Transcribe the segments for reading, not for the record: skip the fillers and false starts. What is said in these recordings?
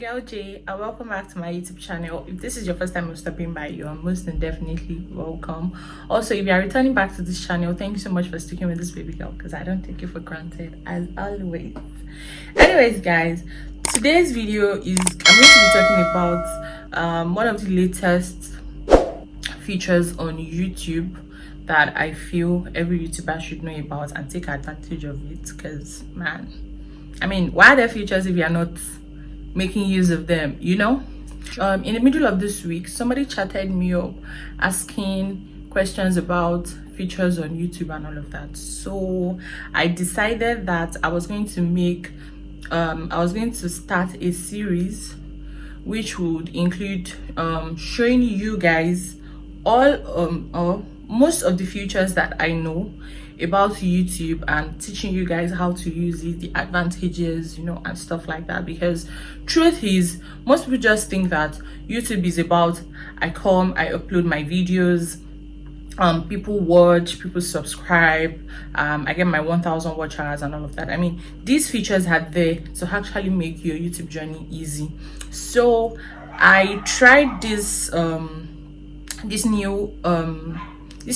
girl Jay, and welcome back to my YouTube channel. If this is your first time stopping by, you are most definitely welcome. Also, if you are returning back to this channel, thank you so much for sticking with this baby girl, because I don't take you for granted as always. Anyways, guys, today's video is I'm going to be talking about one of the latest features on YouTube that I feel every YouTuber should know about and take advantage of it. Because, man, I mean, why are there features if you are not making use of them, you know? In the middle of this week, somebody chatted me up asking questions about features on YouTube and all of that. So I decided that I was going to start a series which would include showing you guys all most of the features that I know about YouTube and teaching you guys how to use it, the advantages, you know, and stuff like that. Because truth is, most people just think that YouTube is about I come, I upload my videos, people watch, people subscribe, I get my 1,000 watch hours and all of that. I mean, these features are there to actually make your YouTube journey easy. So I tried this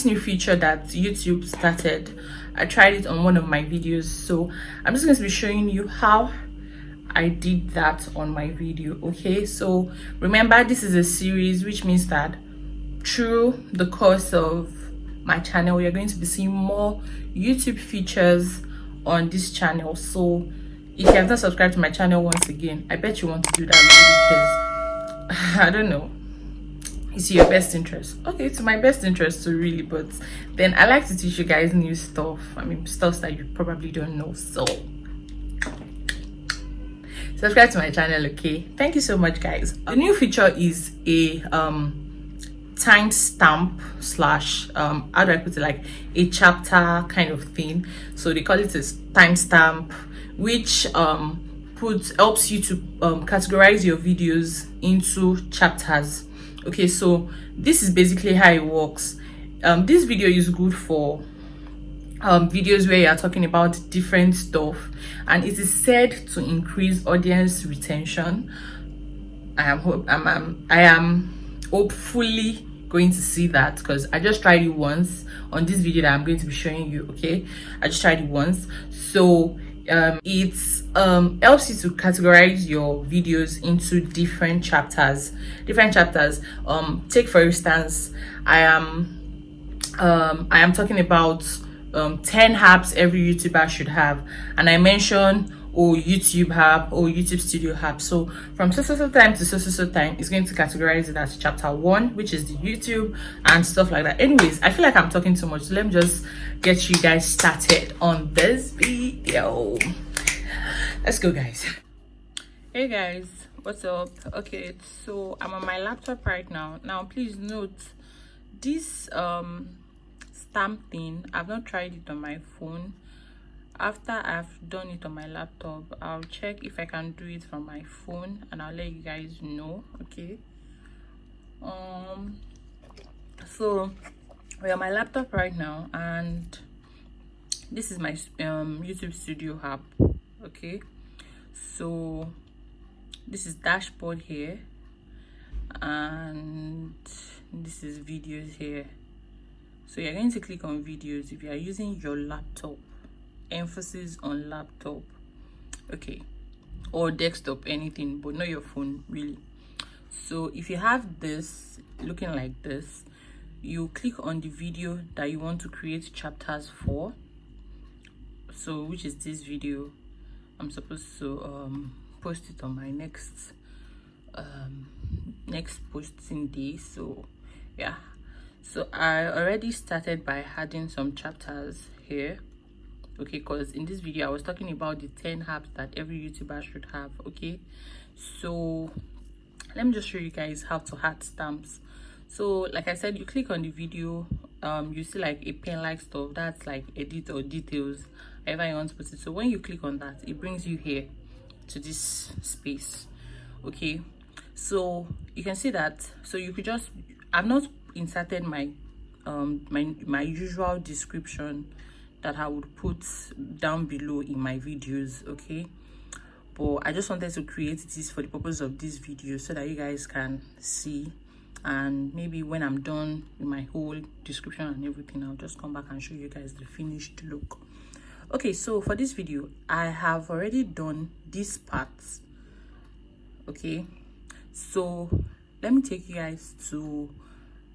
new feature that YouTube started. I tried it on one of my videos, so I'm just going to be showing you how I did that on my video. Okay, so remember, this is a series, which means that through the course of my channel, you're going to be seeing more YouTube features on this channel. So if you have not subscribed to my channel, once again, I bet you want to do that, because I don't know, it's your best interest. Okay, it's my best interest too, really, but then I like to teach you guys new stuff. I mean, stuff that you probably don't know. So subscribe to my channel. Okay, thank you so much, guys. The new feature is a timestamp slash how do I put it, like a chapter kind of thing. So they call it a timestamp, which helps you to categorize your videos into chapters. Okay, so this is basically how it works. This video is good for videos where you are talking about different stuff, and it is said to increase audience retention. I am hopefully going to see that, because I just tried it once on this video that I'm going to be showing you. Okay, I just tried it once. So it helps you to categorize your videos into different chapters. Take for instance, I am talking about 10 apps every YouTuber should have, and I mention YouTube app or YouTube Studio app. So from so time to so time, it's going to categorize it as chapter 1, which is the YouTube and stuff like that. Anyways, I feel like I'm talking too much, so let me just get you guys started on this video. Let's go, guys. Hey guys, what's up? Okay, so I'm on my laptop right now. Please note, this stamp thing, I've not tried it on my phone. After I've done it on my laptop, I'll check if I can do it from my phone, and I'll let you guys know. Okay, so we're on my laptop right now, and this is my YouTube Studio app. Okay, so this is dashboard here, and this is videos here. So you're going to click on videos if you are using your laptop, emphasis on laptop, okay, or desktop, anything, but not your phone really. So if you have this looking like this, you click on the video that you want to create chapters for, so which is this video. I'm supposed to post it on my next posting day. So yeah, so I already started by adding some chapters here. Okay, because in this video I was talking about the 10 apps that every YouTuber should have. Okay, so let me just show you guys how to add stamps. So like I said, you click on the video, you see like a pen like stuff, that's like edit or details, however you want to put it. So when you click on that, it brings you here to this space. Okay, so you can see that. So you could just, I've not inserted my my usual description that I would put down below in my videos. Okay, but I just wanted to create this for the purpose of this video so that you guys can see, and maybe when I'm done with my whole description and everything, I'll just come back and show you guys the finished look. Okay, so for this video I have already done this part. Okay, so let me take you guys to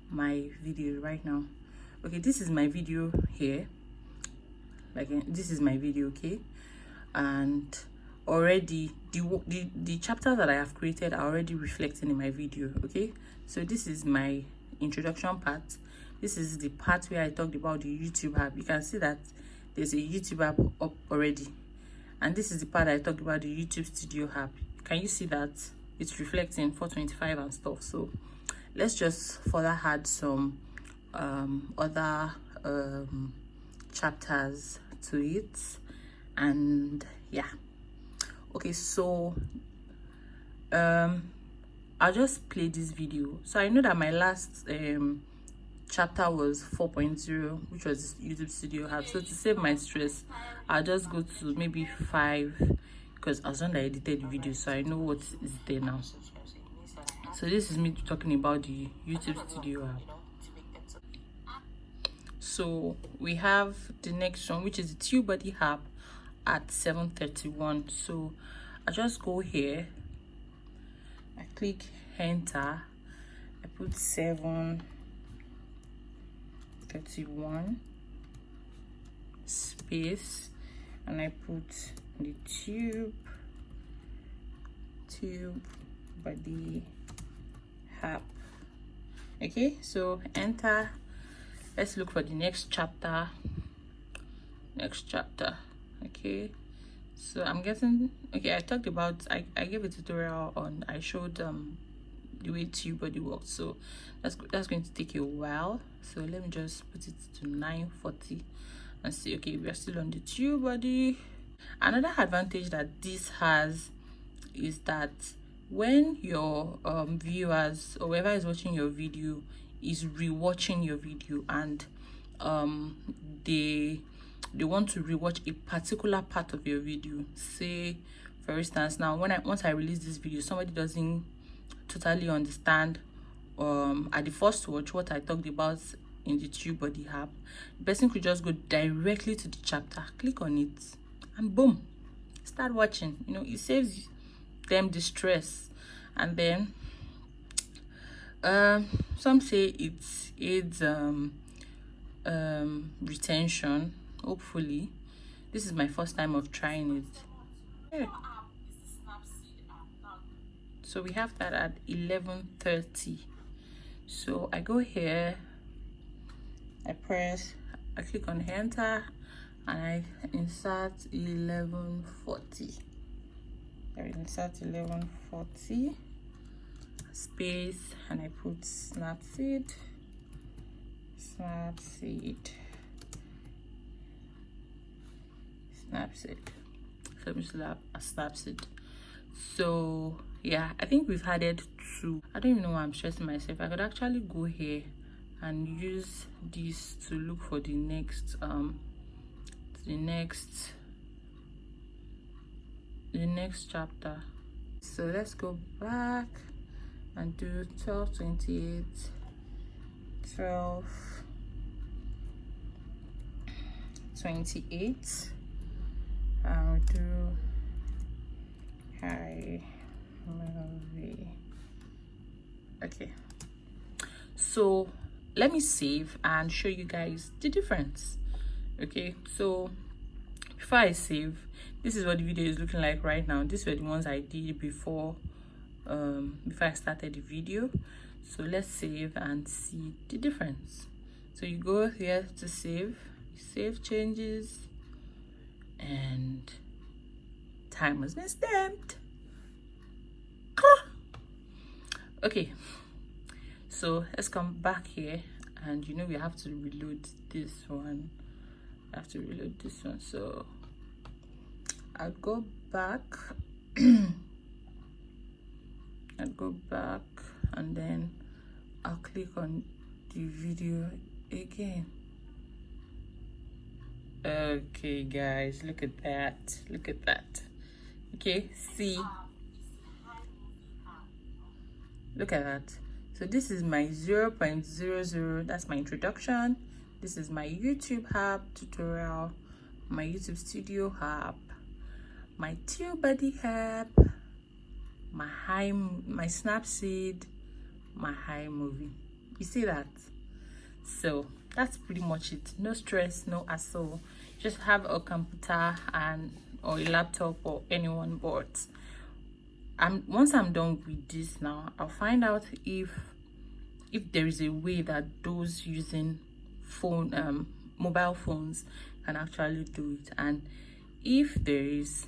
my video right now. Okay, this is my video here, like this is my video. Okay, and already the chapters that I have created are already reflecting in my video. Okay, so this is my introduction part. This is the part where I talked about the YouTube app. You can see that there's a YouTube app up already, and this is the part I talked about the YouTube Studio app. Can you see that it's reflecting 425 and stuff? So let's just further add some other chapters to it, and yeah. Okay, so I'll just play this video. So I know that my last chapter was 4.0, which was YouTube Studio app. So to save my stress, I'll just go to maybe 5, because I was on the edited video, so I know what is there now. So this is me talking about the YouTube Studio app. So we have the next one, which is the TubeBuddy app at 7:31. So I just go here, I click enter, I put 7:31 space, and I put the TubeBuddy app. Okay, so enter. Let's look for the next chapter. Okay, so I'm guessing, okay, I talked about, I gave a tutorial on, I showed the way TubeBuddy works, so that's going to take a while. So let me just put it to 9:40 and see. Okay, we are still on the TubeBuddy. Another advantage that this has is that when your viewers or whoever is watching your video is rewatching your video, and they want to rewatch a particular part of your video, say for instance, now once I release this video, somebody doesn't totally understand at the first watch what I talked about in the TubeBuddy app, the person could just go directly to the chapter, click on it, and boom, start watching. You know, it saves them the stress. And then some say it aids retention. Hopefully, this is my first time of trying it. Yeah. So we have that at 11:30. So I go here, I click on enter, and I insert 11:40. I insert 11:40 space, and I put Snapseed. So we still have a Snapseed. So yeah, I think we've added 2. I don't even know why I'm stressing myself. I could actually go here and use this to look for the next chapter. So let's go back and do 12:28, 12:28, and we'll do hi movie. Okay, so let me save and show you guys the difference. Okay, so before I save, this is what the video is looking like right now. These were the ones I did before I started the video. So let's save and see the difference. So you go here to save changes, and time has been stamped. Okay, so let's come back here, and you know we have to reload this one. So I'll go back and then I'll click on the video again. Okay guys, look at that. Okay, see, look at that. So this is my 0.00, that's my introduction. This is my YouTube app tutorial, my YouTube Studio app, my TubeBuddy app, my Snapseed, my iMovie. You see that? So that's pretty much it. No stress, no hassle. Just have a computer and or a laptop or anyone, but once I'm done with this now, I'll find out if there is a way that those using mobile phones can actually do it, and if there is,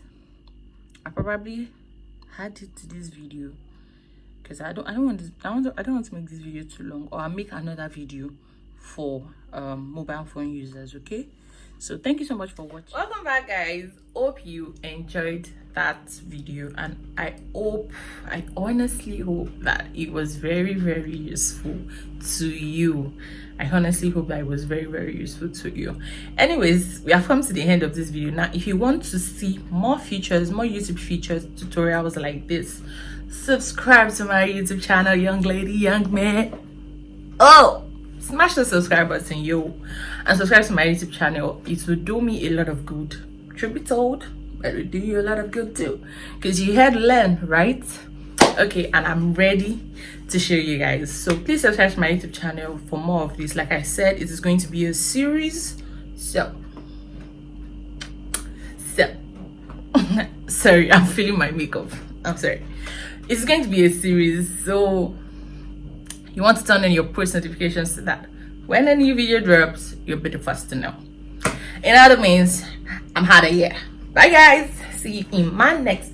I probably add it to this video, because I don't want to make this video too long, or I'll make another video for mobile phone users. Okay, so thank you so much for watching. Welcome back, guys. Hope you enjoyed that video, and I honestly hope that it was very, very useful to you. I honestly hope that it was very, very useful to you. Anyways, we have come to the end of this video. Now, if you want to see more features, more YouTube features, tutorials like this, subscribe to my YouTube channel, young lady, young man. Oh, smash the subscribe button, yo, and subscribe to my YouTube channel. It will do me a lot of good. Truth be told, it will do you a lot of good too, because you had to learn, right? Okay, and I'm ready to show you guys. So please subscribe to my YouTube channel for more of this. Like I said, it is going to be a series. So sorry, I'm feeling my makeup. I'm sorry. It's going to be a series, so you want to turn on your push notifications so that when a new video drops, you'll be the first to know. In other means, I'm out of here. Bye guys, see you in my next